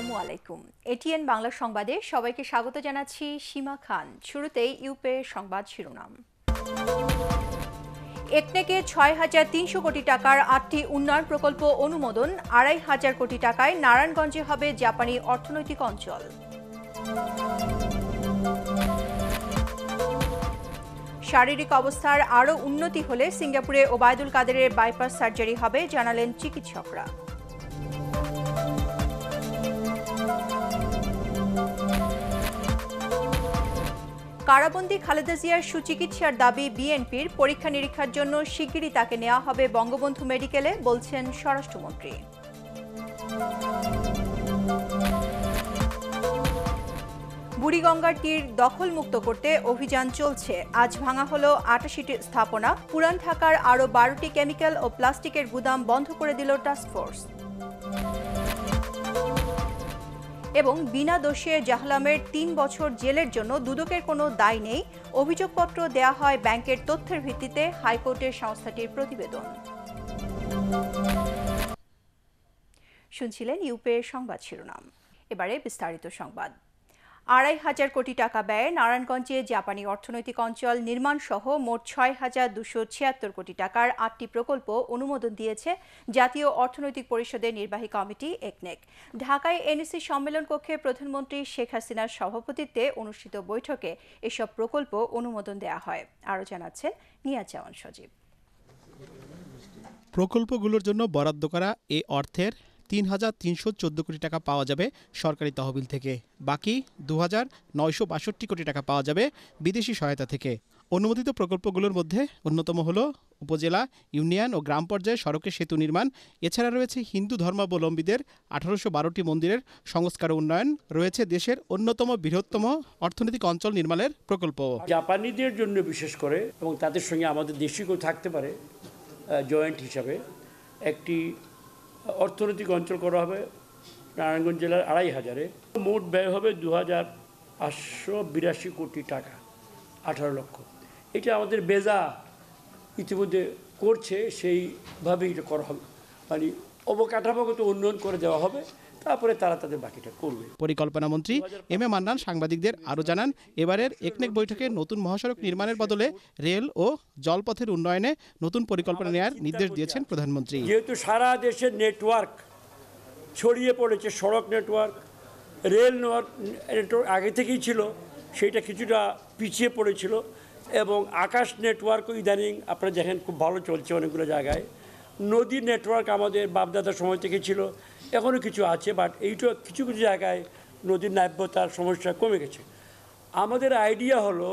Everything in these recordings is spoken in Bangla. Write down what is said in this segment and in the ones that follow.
আসসালামু আলাইকুম। এটিএন বাংলা সংবাদে সবাইকে স্বাগত জানাচ্ছি সীমা খান। শুরুতেই ইউপে সংবাদ শিরোনাম। একনেকে ৬,৩০০ কোটি টাকার ৮টি উন্নয়ন প্রকল্প অনুমোদন, ২,৫০০ কোটি টাকায় নারায়ণগঞ্জে হবে জাপানি অর্থনৈতিক অঞ্চল। শারীরিক অবস্থার আরও উন্নতি হলে সিঙ্গাপুরে ওবায়দুল কাদেরের বাইপাস সার্জারি হবে, জানালেন চিকিৎসকরা। কারাবন্দী খালেদা জিয়ার সুচিকিৎসার দাবি বিএনপির। পরীক্ষা নিরীক্ষার জন্য শিগগিরই তাকে নেওয়া হবে বঙ্গবন্ধু মেডিকেলে, বলছেন স্বরাষ্ট্রমন্ত্রী। বুড়িগঙ্গার তীর দখলমুক্ত করতে অভিযান চলছে। আজ ভাঙা হলো ৮৮টি স্থাপনা। পুরান ঢাকার আরও ১২টি কেমিক্যাল ও প্লাস্টিকের গুদাম বন্ধ করে দিল টাস্কফোর্স। এবং বিনা দোষে জাহলামের ৩ বছর জেলের জন্য দুদকের কোনো দায় নেই, অভিযোগপত্র দেয়া হয় ব্যাংকের তথ্যের ভিত্তিতে, হাইকোর্টের সংস্থাটির প্রতিবেদন। শুনছিলেন ইউপে সংবাদ শিরোনাম। এবারে বিস্তারিত সংবাদ। ২,৫০০ কোটি টাকা ব্যয়ে নারায়ণগঞ্জে জাপানি অর্থনৈতিক অঞ্চল নির্মাণ সহ মোট ৬,২৭৬ কোটি টাকার ৮টি প্রকল্প অনুমোদন দিয়েছে জাতীয় অর্থনৈতিক পরিষদের নির্বাহী কমিটি একনেক। ঢাকায় এনইসি সম্মেলন কক্ষে প্রধানমন্ত্রী শেখ হাসিনার সভাপতিত্বে অনুষ্ঠিত বৈঠকে এসব প্রকল্প অনুমোদন দেওয়া হয়। আরও জানাচ্ছেন নিয়াজ জামান সজীব। প্রকল্পগুলোর জন্য বরাদ্দ করা এ অর্থের ৩,৩১৪ কোটি টাকা পাওয়া যাবে সরকারি তহবিল থেকে, বাকি ২,৯৬২ কোটি টাকা পাওয়া যাবে বিদেশি সহায়তা থেকে। অনুমোদিত প্রকল্পগুলোর মধ্যে অন্যতম হল উপজেলা, ইউনিয়ন ও গ্রাম পর্যায়ে সড়কে সেতু নির্মাণ। এছাড়া রয়েছে হিন্দু ধর্মাবলম্বীদের ১৮১২টি মন্দিরের সংস্কার উন্নয়ন, রয়েছে দেশের অন্যতম বৃহত্তম অর্থনৈতিক অঞ্চল নির্মাণের প্রকল্প। জাপানিদের জন্য বিশেষ করে এবং তাদের সঙ্গে আমাদের দেশিকেও থাকতে পারে জয়েন্ট হিসাবে একটি অর্থনৈতিক অঞ্চল করা হবে নারায়ণগঞ্জ জেলার ২,৫০০-এ। মোট ব্যয় হবে ২,৮৮২ কোটি টাকা, ১৮ লক্ষ। এটা আমাদের বেজা ইতিমধ্যে করছে, সেইভাবেই এটা করা হবে, মানে অবকাঠামোগত উন্নয়ন করে দেওয়া হবে, তারপরে তারা তাদের বাকিটা করবে। পরিকল্পনা মন্ত্রী এম এ মান্নান সাংবাদিকদের আরও জানান, এবারের একনেক বৈঠকে নতুন মহাসড়ক নির্মাণের বদলে রেল ও জলপথের উন্নয়নে নতুন পরিকল্পনা নেওয়ার নির্দেশ দিয়েছেন প্রধানমন্ত্রী। যেহেতু সারা দেশের নেটওয়ার্ক ছড়িয়ে পড়েছে, সড়ক নেটওয়ার্ক, রেল নেটওয়ার্ক আগে থেকেই ছিল, সেটা কিছুটা পিছিয়ে পড়েছিল, এবং আকাশ নেটওয়ার্কও ইদানিং আপনারা দেখেন খুব ভালো চলছে অনেকগুলো জায়গায়। নদীর নেটওয়ার্ক আমাদের বাপদাদার সময় থেকে ছিল, এখনও কিছু আছে, বাট এইটা কিছু কিছু জায়গায় নদীর নাব্যতার সমস্যা কমে গেছে। আমাদের আইডিয়া হলো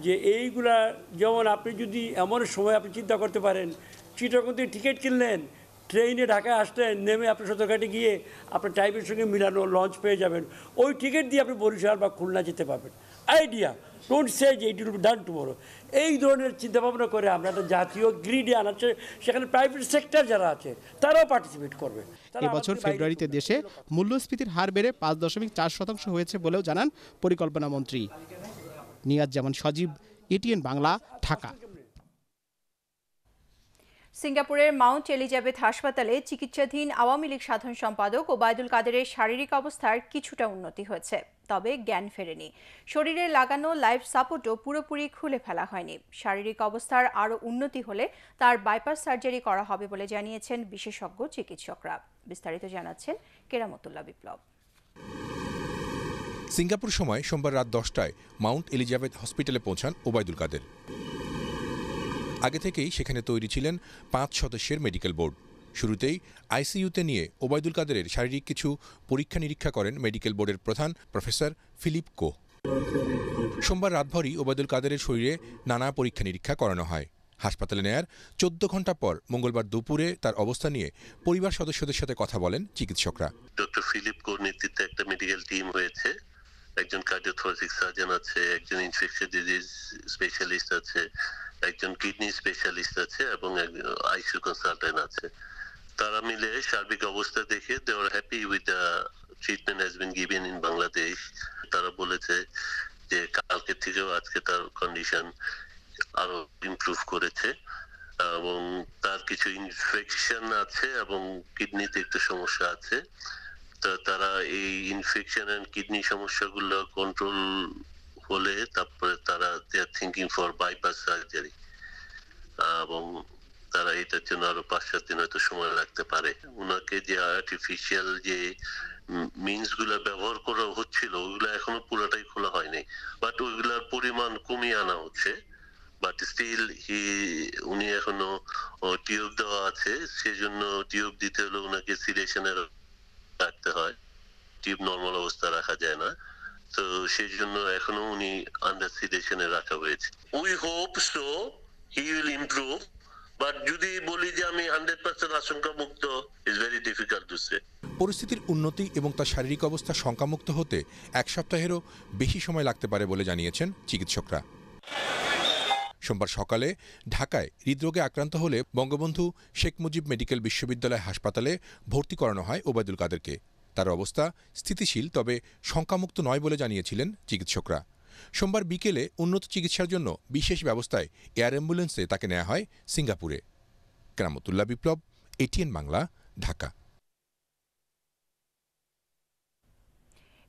যে এইগুলা, যেমন আপনি যদি এমন সময় আপনি চিন্তা করতে পারেন, চিটাগং থেকে টিকিট কিনলেন, ট্রেনে ঢাকায় আসলেন, নেমে আপনি সদরঘাটে গিয়ে আপনার টাইমের সঙ্গে মিলানো লঞ্চ পেয়ে যাবেন, ওই টিকিট দিয়ে আপনি বরিশাল বা খুলনা যেতে পারবেন। আইডিয়া, ডোন্ট সে যে it will be done tomorrow. এই ধরনের চিন্তাভাবনা করে আমরা একটা জাতীয় গ্রিডে আনাচ্ছে, সেখানে প্রাইভেট সেক্টর যারা আছে তারাও পার্টিসিপেট করবে। এবছর ফেব্রুয়ারিতে দেশে মূল্যস্ফীতির হার বেড়ে ৫.৪% হয়েছে বলেও জানান পরিকল্পনা মন্ত্রী। নিয়াজ জামান সজীব, এটিএন বাংলা, ঢাকা। সিঙ্গাপুরের মাউন্ট এলিজাবেথ হাসপাতালে চিকিৎসাধীন আওয়ামী লীগ সাধারণ সম্পাদক ওবায়দুল কাদেরের শারীরিক অবস্থার কিছুটা উন্নতি হয়েছে, তবে জ্ঞান ফেরেনি। শরীরে লাগানো লাইফ সাপোর্টও পুরোপুরি খুলে ফেলা হয়নি। শারীরিক অবস্থার আরও উন্নতি হলে তার বাইপাস সার্জারি করা হবে বলে জানিয়েছেন বিশেষজ্ঞ চিকিৎসকরা। বিস্তারিত জানাচ্ছেন কেরামতুল্লাহ বিপ্লব। সিঙ্গাপুর সময় সোমবার রাত 10টায় মাউন্ট এলিজাবেথ হসপিটালে পৌঁছান ওবায়দুল কাদের। আগে থেকেই সেখানে তৈরি ছিলেন 5 সদস্যের মেডিকেল বোর্ড। শুরুতেই আইসিইউতে নিয়ে ওবায়দুল কাদেরের শারীরিক কিছু পরীক্ষা নিরীক্ষা করেন মেডিকেল বোর্ডের প্রধান প্রফেসর ফিলিপ কো। সোমবার রাতভরই ওবায়দুল কাদেরের শরীরে নানা পরীক্ষা নিরীক্ষা করানো হয়। হাসপাতালে নেয়ার 14 ঘণ্টা পর মঙ্গলবার দুপুরে তার অবস্থা নিয়ে পরিবার সদস্যদের সাথে কথা বলেন চিকিৎসকরা। ডক্টর ফিলিপ কোর নেতৃত্বে একটা মেডিকেল টিম হয়েছে, একজন কার্ডিওথোরাসিক সার্জন আছে, একজন ইনফেকশন ডিজিজ স্পেশালিস্ট আছে, একজন কিডনি স্পেশালিস্ট আছে এবং একজন আইসিইউ কনসালটেন্ট আছে। তারা মিলে সার্বিক অবস্থা দেখে they are happy with the treatment has been given in Bangladesh. তারা বলেছে যে কালকে থেকেও আজকে তার কন্ডিশন আরো ইমপ্রুভ করেছে এবং তার কিছু ইনফেকশন আছে এবং কিডনিতে একটু সমস্যা আছে। তো তারা এই ইনফেকশন এন্ড কিডনি সমস্যাগুলো কন্ট্রোল হলে তারপরে তারা they are thinking for bypass surgery, এবং তারা এটার জন্য আরো 5-7 দিন হয়তো সময় লাগতে পারে। ওনাকে যে আর্টিফিশিয়াল যে মিনস গুলা ব্যবহার করা হচ্ছিল ওইগুলো এখনো পুরোটাই খোলা হয়নি, বাট ওইগুলার পরিমাণ কমিয়ে আনা হচ্ছে। বাট স্টিল উনি এখনো টিউব দেওয়া আছে, সেজন্য টিউব দিতে হলে ওনাকে সিডেশনে রাখতে হয়, টিউব নর্মাল অবস্থা রাখা যায় না, তো সেই জন্য এখনো উনি আন্ডার সিডেশনে রাখা হয়েছে। We hope so he will improve, but যদি বলি যে আমি 100% আশঙ্কা মুক্ত, is very difficult to say. পরিস্থিতির উন্নতি এবং তার শারীরিক অবস্থা শঙ্কামুক্ত হতে 1 সপ্তাহেরও বেশি সময় লাগতে পারে বলে জানিয়েছেন চিকিৎসকরা। সোমবার সকালে ঢাকায় হৃদরোগে আক্রান্ত হলে বঙ্গবন্ধু শেখ মুজিব মেডিকেল বিশ্ববিদ্যালয় হাসপাতালে ভর্তি করানো হয় ওবায়দুল কাদেরকে। তার অবস্থা স্থিতিশীল, তবে শঙ্কামুক্ত নয় বলে জানিয়েছিলেন চিকিৎসকরা। সোমবার বিকেলে উন্নত চিকিৎসার জন্য বিশেষ ব্যবস্থায় এয়ার অ্যাম্বুলেন্সে তাকে নেওয়া হয় সিঙ্গাপুরে। Keramatullah Biplob, ATN Bangla, Dhaka.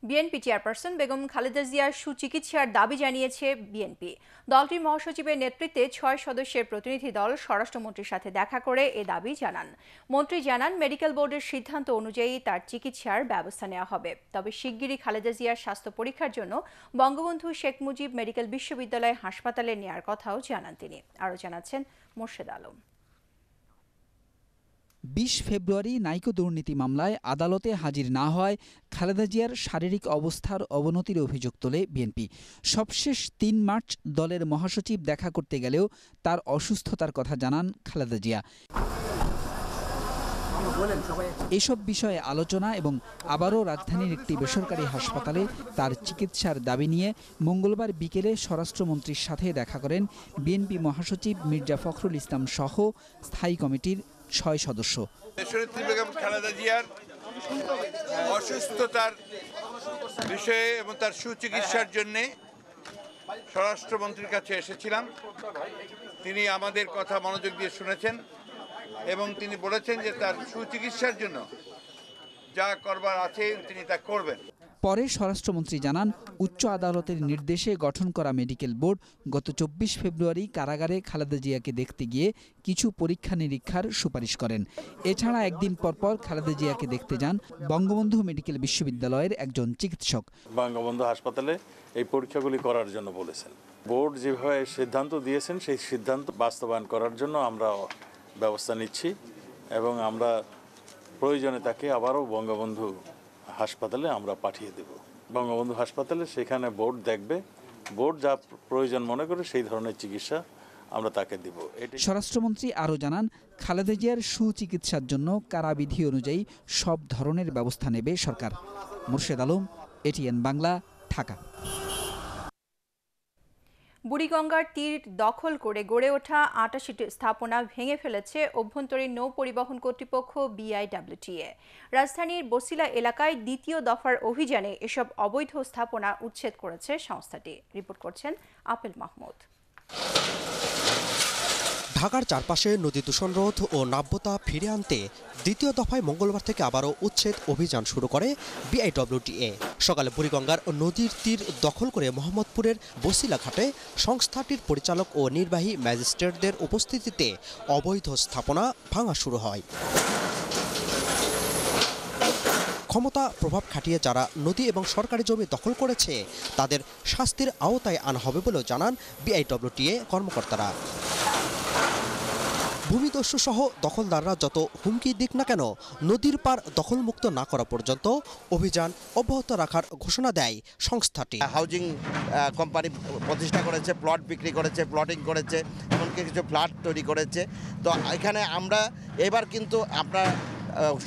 BNP chairperson Begum Khaleda জিয়ার সুচিকিৎসার দাবি জানিয়েছে বিএনপি। দলটির মহাসচিবের নেতৃত্বে 6 সদস্যের প্রতিনিধি দল স্বরাষ্ট্রমন্ত্রীর সাথে দেখা করে এ দাবি জানান। মন্ত্রী জানান, মেডিকেল বোর্ডের সিদ্ধান্ত অনুযায়ী তার চিকিৎসার ব্যবস্থা নেওয়া হবে। তবে শিগগিরই খালেদা জিয়ার স্বাস্থ্য পরীক্ষার জন্য বঙ্গবন্ধু শেখ মুজিব মেডিকেল বিশ্ববিদ্যালয় হাসপাতালে নেওয়ার কথাও জানান তিনি। আরও জানাচ্ছেন মোর্শেদ আলম। 20 ফেব্রুয়ারি নাইকো দুর্নীতি মামলায় আদালতে হাজির না হওয়ায় খালেদা জিয়ার শারীরিক অবস্থার অবনতির অভিযোগ তোলে বিএনপি। সবশেষ 3 মার্চ দলের মহাসচিব দেখা করতে গেলেও তার অসুস্থতার কথা জানান খালেদা জিয়া। এসব বিষয়ে আলোচনা এবং আবারও রাজধানীর একটি বেসরকারি হাসপাতালে তার চিকিৎসার দাবি নিয়ে মঙ্গলবার বিকেলে স্বরাষ্ট্রমন্ত্রীর সাথে দেখা করেন বিএনপি মহাসচিব মির্জা ফখরুল ইসলাম সহ স্থায়ী কমিটির 6 সদস্য। দেশনেত্রী বেগম খালেদা জিয়ার অসুস্থতার বিষয়ে এবং তার সুচিকিৎসার জন্য স্বরাষ্ট্রমন্ত্রীর কাছে এসেছিলাম। তিনি আমাদের কথা মনোযোগ দিয়ে শুনেছেন এবং তিনি বলেছেন যে তার সুচিকিৎসার জন্য যা করবার আছে তিনি তা করবেন। পরে স্বরাষ্ট্রমন্ত্রী জানান, উচ্চ আদালতের নির্দেশে গঠন করা মেডিকেল বোর্ড গত 24 ফেব্রুয়ারি কারাগারে খালেদা জিয়াকে দেখতে গিয়ে কিছু পরীক্ষা নিরীক্ষার সুপারিশ করেন। এছাড়া একদিন পরপর খালেদা জিয়াকে দেখতে যান বঙ্গবন্ধু মেডিকেল বিশ্ববিদ্যালয়ের একজন চিকিৎসক। বঙ্গবন্ধু হাসপাতালে এই পরীক্ষাগুলি করার জন্য বলেছেন। বোর্ড যেভাবে সিদ্ধান্ত দিয়েছেন সেই সিদ্ধান্ত বাস্তবায়ন করার জন্য আমরা ব্যবস্থা নিচ্ছি এবং আমরা প্রয়োজনে তাকে আবারও বঙ্গবন্ধু হাসপাতালে আমরা পাঠিয়ে দেব। বঙ্গবন্ধু হাসপাতালে সেখানে বোর্ড দেখবে, বোর্ড যা প্রয়োজন মনে করে সেই ধরনের চিকিৎসা আমরা তাকে দেব। স্বরাষ্ট্রমন্ত্রী আরও জানান, খালেদা জিয়ার সুচিকিৎসার জন্য কারাবিধি অনুযায়ী সব ধরনের ব্যবস্থা নেবে সরকার। মোর্শেদ আলম, এটিএন বাংলা, ঢাকা। বুড়িগঙ্গার তীর দখল করে গড়ে ওঠা ৮৮টি স্থাপনা ভেঙে ফেলেছে অভ্যন্তরীণ নৌ পরিবহন কর্তৃপক্ষ BIWTA। রাজধানীর বসিলা এলাকায় দ্বিতীয় দফার অভিযানে এসব অবৈধ স্থাপনা উচ্ছেদ করেছে সংস্থাটি। রিপোর্ট করছেন আপেল মাহমুদ। ঢাকার চারপাশে নদী দূষণ রোধ ও নাব্যতা ফিরে আনতে দ্বিতীয় দফায় মঙ্গলবার থেকে আবারও উচ্ছেদ অভিযান শুরু করে BIWTA। সকালে বুড়িগঙ্গার নদীর তীর দখল করে মোহাম্মদপুরের বসিলা ঘাটে সংস্থাটির পরিচালক ও নির্বাহী ম্যাজিস্ট্রেটদের উপস্থিতিতে অবৈধ স্থাপনা ভাঙা শুরু হয়। ক্ষমতা প্রভাব খাটিয়ে যারা নদী এবং সরকারি জমি দখল করেছে তাদের শাস্তির আওতায় আনা হবে বলেও জানান BIWTA কর্মকর্তারা। ভূমিদস্যু সহ দখলদাররা যত হুমকি দিক না কেন নদীর পার দখলমুক্ত না করা পর্যন্ত অভিযান অব্যাহত রাখার ঘোষণা দেয় সংস্থাটি। হাউজিং কোম্পানি প্রতিষ্ঠা করেছে, প্লট বিক্রি করেছে, প্লটিং করেছে, এমনকি কিছু ফ্ল্যাট তৈরি করেছে। তো এখানে আমরা এবার কিন্তু আমরা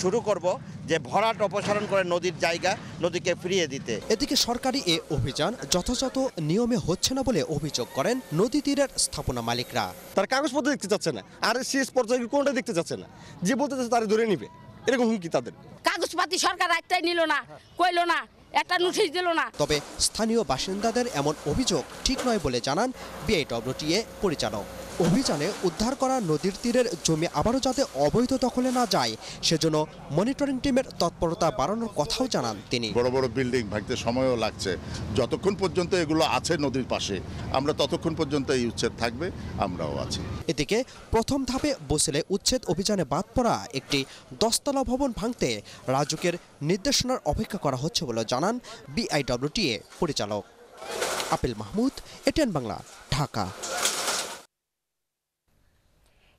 শুরু করব যে ভরাট অপসারণ করে নদীর জায়গা নদীকে ফিরিয়ে দিতে। এদিকে সরকারি এ অভিযান যথাযথ নিয়মে হচ্ছে না বলে অভিযোগ করেন নদী তীরের স্থাপনা মালিকরা। তার কাগজপত্র দেখতে চাচ্ছে না, আর শেষ পর্যায়ে কোনটা দেখতে চাচ্ছে না, যে বলতে চাচ্ছে তারা ধরে নিবে, এরকম হুমকি তাদের। কাগজপাতি সরকার একটাই নিল না, কইলো না, একটা নোটিশ দিল না। তবে স্থানীয় বাসিন্দাদের এমন অভিযোগ ঠিক নয় বলে জানান BIWTA পরিচালক। অভিযানে উদ্ধার করা নদীর তীরের জমি আবারও যাতে অবৈধ দখলে না যায় সেজন্য মনিটরিং টিমের তৎপরতা বাড়ানোর কথাও জানান তিনি। বড় বড় বিল্ডিং ভাঙতে সময়ও লাগছে, যতক্ষণ পর্যন্ত এগুলো আছে নদীর পাশে আমরা ততক্ষণ পর্যন্ত এই উচ্ছেদ থাকবে, আমরাও আছি। এদিকে প্রথম ধাপে বসিলে উচ্ছেদ অভিযানে বাদ পড়া একটি 10তলা ভবন ভাঙতে রাজুকের নির্দেশনার অপেক্ষা করা হচ্ছে বলে জানান বিআইডব্লিউটিএ পরিচালক আপিল মাহমুদ, এটিএন বাংলা, ঢাকা।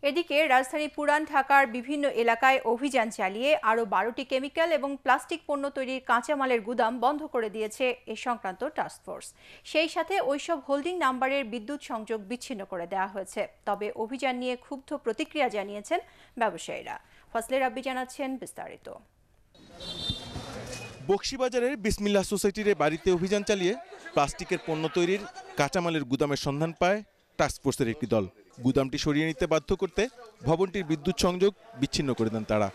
এদিকে রাজধানী পুরান ঢাকার বিভিন্ন এলাকায় অভিযান চালিয়ে আরও 12টি কেমিক্যাল এবং প্লাস্টিক পণ্য তৈরির কাঁচামালের গুদাম বন্ধ করে দিয়েছে এ সংক্রান্ত টাস্কফোর্স। সেই সাথে ওইসব হোল্ডিং নাম্বারের বিদ্যুৎ সংযোগ বিচ্ছিন্ন করে দেওয়া হয়েছে। তবে অভিযান নিয়ে ক্ষুব্ধ প্রতিক্রিয়া জানিয়েছেন ব্যবসায়ীরা। ফজলে রাব্বি জানাচ্ছেন বিস্তারিত। বকশীবাজারের বিসমিল্লাহ সোসাইটির বাড়িতে অভিযান চালিয়ে প্লাস্টিকের পণ্য তৈরির কাঁচামালের গুদামের সন্ধান পায় টাস্কফোর্সের একটি দল। গুদামটি সরিয়ে নিতে বাধ্য করতে ভবনটির বিদ্যুৎ সংযোগ বিচ্ছিন্ন করে দেন তারা।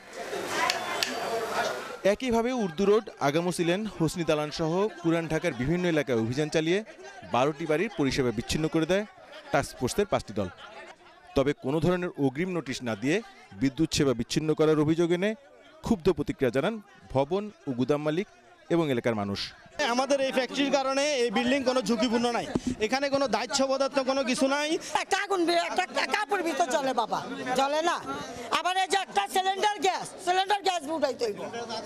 একইভাবে Urdu road, Agamasi lane, Hosni দালান সহ পুরান ঢাকার বিভিন্ন এলাকায় অভিযান চালিয়ে 12টি বাড়ির পরিষেবা বিচ্ছিন্ন করে দেয় টাস্কফোর্সের 5টি দল। তবে কোনো ধরনের অগ্রিম নোটিশ না দিয়ে বিদ্যুৎ সেবা বিচ্ছিন্ন করার অভিযোগ এনে ক্ষুব্ধ প্রতিক্রিয়া জানান ভবন ও গুদাম মালিক এবং এলাকার মানুষ। আমাদের এই ফ্যাক্টরির কারণে এই বিল্ডিং কোনো ঝুঁকিপূর্ণ নাই, এখানে কোনো দায়িত্ববোধত্ব কোনো কিছু নাই। একটা আগুন একটা কাপড় ভিতর চলে বাবা, জ্বলে না। আবার এই যে একটা সিলিন্ডার গ্যাস উঠাইতে হইব,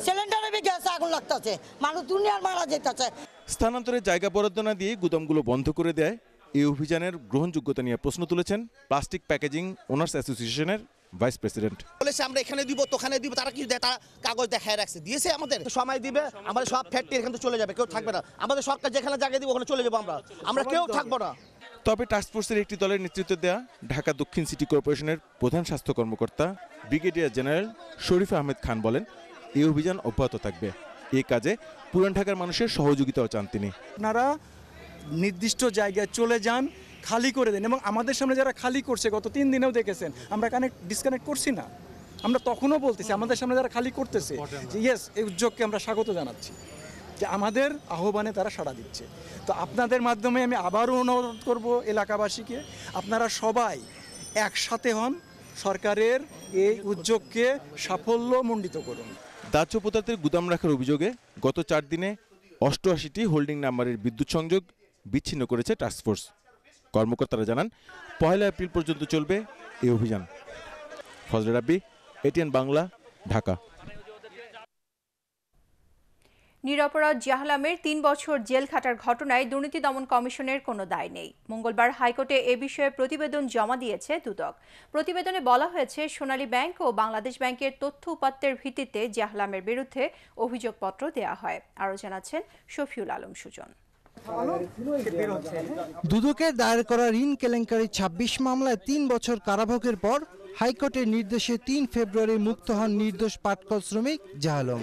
সিলিন্ডারে গ্যাস আগুন লাগতেছে, মানুষ দুনিয়ার মারা যেতেছে। স্থানান্তরের জায়গা বরাদ্দ না দিয়ে গুদামগুলো বন্ধ করে দেয় এই অভিযানের গ্রহণযোগ্যতা নিয়ে প্রশ্ন তুলেছেন প্লাস্টিক প্যাকেজিং ওনার্স অ্যাসোসিয়েশনের ভাইস প্রেসিডেন্ট। বলেছে আমরা এখানে দিব, তোখানে দিব, তারা কি দেয়? তারা কাগজ দেখায় রাখছে, দিয়েছে আমাদের সময় দিবে, আমাদের সব ফ্যাক্টরি এখান থেকে চলে যাবে, কেউ থাকবে না। আমাদের সরকার যেখানে জায়গা দিব ওখানে চলে যাবো, আমরা কেউ থাকবো না। তবে টাস্কফোর্সের একটি দলের নেতৃত্ব দেয়া ঢাকা দক্ষিণ সিটি কর্পোরেশনের প্রধান স্বাস্থ্য কর্মকর্তা ব্রিগেডিয়ার জেনারেল শরীফ আহমেদ খান বলেন, এই অভিযান অব্যাহত থাকবে। এই কাজে পুরান ঢাকার মানুষের সহযোগিতাও চান তিনি। আপনারা নির্দিষ্ট জায়গায় চলে যান, খালি করে দেন, এবং আমাদের সামনে যারা খালি করছে গত 3 দিনেও দেখেছেন, আমরা ডিসকানেক্ট করছি না। আমরা তখনও বলতেছি আমাদের সামনে যারা খালি করতেছে যে ইয়েস, এই উদ্যোগকে আমরা স্বাগত জানাচ্ছি, যে আমাদের আহ্বানে তারা সাড়া দিচ্ছে। তো আপনাদের মাধ্যমে আমি আবারও অনুরোধ করব এলাকাবাসীকে, আপনারা সবাই একসাথে হন, সরকারের এই উদ্যোগকে সাফল্যমণ্ডিত করুন। দাহ্য পদার্থের গুদাম রাখার অভিযোগে গত 4 দিনে 88টি হোল্ডিং নাম্বারের বিদ্যুৎ সংযোগ বিচ্ছিন্ন করেছে টাস্কফোর্স। কর্মকর্তারা জানান 1 এপ্রিল পর্যন্ত চলবে এই অভিযান। ফজলে রাব্বি, এটিএন বাংলা, ঢাকা। নিরপরাধ জাহালামের 3 বছর জেল খাটার ঘটনায় দুর্নীতি দমন কমিশনের কোনো দায় নেই। মঙ্গলবার হাইকোর্টে এ বিষয়ে প্রতিবেদন জমা দিয়েছে দুদক। প্রতিবেদনে বলা হয়েছে, সোনালী ব্যাংক ও বাংলাদেশ ব্যাংকের তথ্য উপাত্তের ভিত্তিতে জাহালামের বিরুদ্ধে অভিযোগপত্র দেওয়া হয়। আরও জানাচ্ছেন শফিউল আলম সুজন। দুদকের দায়ের করা ঋণ কেলেঙ্কারি 26 মামলায় 3 বছর কারাভোগের পর হাইকোর্টের নির্দেশে 3 ফেব্রুয়ারি মুক্ত হন নির্দোষ পাটকল শ্রমিক জাহালম।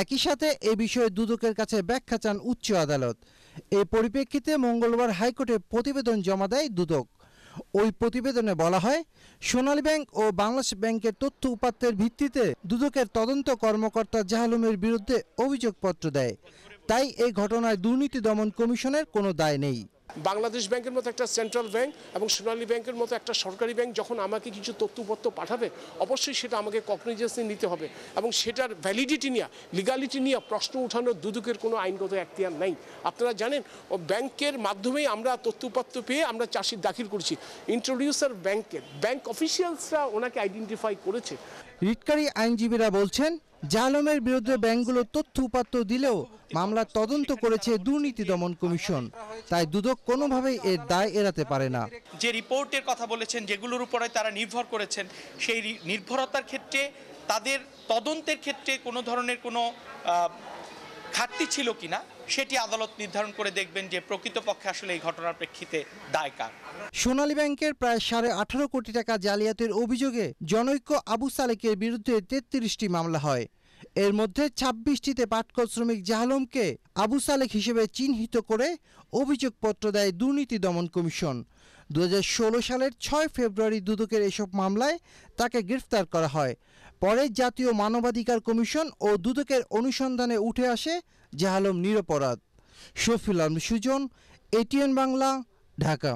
একই সাথে এ বিষয়ে দুদকের কাছে ব্যাখ্যা চান উচ্চ আদালত। এই পরিপ্রেক্ষিতে মঙ্গলবার হাইকোর্টে প্রতিবেদন জমা দেয় দুদক। ওই প্রতিবেদনে বলা হয়, সোনালী ব্যাংক ও বাংলাদেশ ব্যাংকের তথ্য উপাত্তের ভিত্তিতে দুদকের তদন্ত কর্মকর্তা জাহালমের বিরুদ্ধে অভিযোগপত্র দেয়। তাই এই ঘটনায় দুর্নীতি দমন কমিশনের কোনো দায় নেই। বাংলাদেশ ব্যাংকের মতো একটা সেন্ট্রাল ব্যাংক এবং সোনালী ব্যাংকের মতো একটা সরকারি ব্যাংক যখন আমাকে কিছু তথ্যপত্র পাঠাবে, অবশ্যই সেটা আমাকে কগনিজেন্সে নিতে হবে এবং সেটার ভ্যালিডিটি নিয়ে, লিগালিটি নিয়ে প্রশ্ন উঠানোর দুদকের কোনো আইনগত এখতিয়ার নাই। আপনারা জানেন, ও ব্যাংকের মাধ্যমেই আমরা তথ্যপত্র পেয়ে আমরা চার্জশিট দাখিল করেছি। ইন্ট্রোডিউসার ব্যাংক অফিসিয়ালসরা ওনাকে আইডেন্টিফাই করেছে। রিটকারী আইনজীবীরা বলছেন, জাহালমের বিরুদ্ধে ব্যাংকগুলো তথ্য উপাত্ত দিলেও মামলার তদন্ত করেছে দুর্নীতি দমন কমিশন। তাই দুদক কোনোভাবেই এর দায় এড়াতে পারে না। যে রিপোর্টের কথা বলেছেন, যেগুলোর উপরে তারা নির্ভর করেছেন, সেই নির্ভরতার ক্ষেত্রে তাদের তদন্তের ক্ষেত্রে কোনো ধরনের কোনো ঘাটতি ছিল কিনা সেটি আদালত নির্ধারণ করে দেখবেন যে প্রকৃতপক্ষে আসলে এই ঘটনার প্রেক্ষিতে দায় কার। সোনালী ব্যাংকের প্রায় 18.5 কোটি টাকা জালিয়াতির অভিযোগে জনৈক্য আবু সালেকের বিরুদ্ধে 33টি মামলা হয়। এর মধ্যে 26টিতে পাটকল শ্রমিক জাহালমকে আবু সালেক হিসেবে চিহ্নিত করে অভিযোগপত্র দেয় দুর্নীতি দমন কমিশন। 2016 সালের 6 ফেব্রুয়ারি দুদকের এসব মামলায় তাকে গ্রেফতার করা হয়। পরে জাতীয় মানবাধিকার কমিশন ও দুদকের অনুসন্ধানে উঠে আসে জাহালম নিরপরাধ। শফিউল আলম সুজন, এটিএন বাংলা, ঢাকা।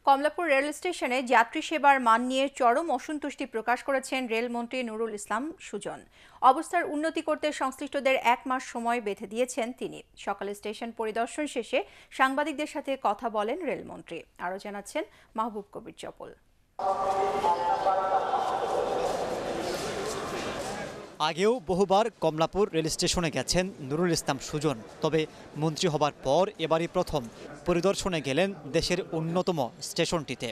কমলাপুর রেল স্টেশনে যাত্রী সেবার মান নিয়ে চরম অসন্তুষ্টি প্রকাশ করেছেন রেলমন্ত্রী নুরুল ইসলাম সুজন। অবস্থার উন্নতি করতে সংশ্লিষ্টদের 1 মাস সময় বেঁধে দিয়েছেন তিনি। সকালে স্টেশন পরিদর্শন শেষে সাংবাদিকদের সাথে কথা বলেন রেলমন্ত্রী। আরও জানাচ্ছেন মাহবুব কবির চপল। আগেও বহুবার কমলাপুর রেল স্টেশনে গেছেন নুরুল ইসলাম সুজন, তবে মন্ত্রী হবার পর এবারই প্রথম পরিদর্শনে গেলেন দেশের অন্যতম স্টেশনটিতে।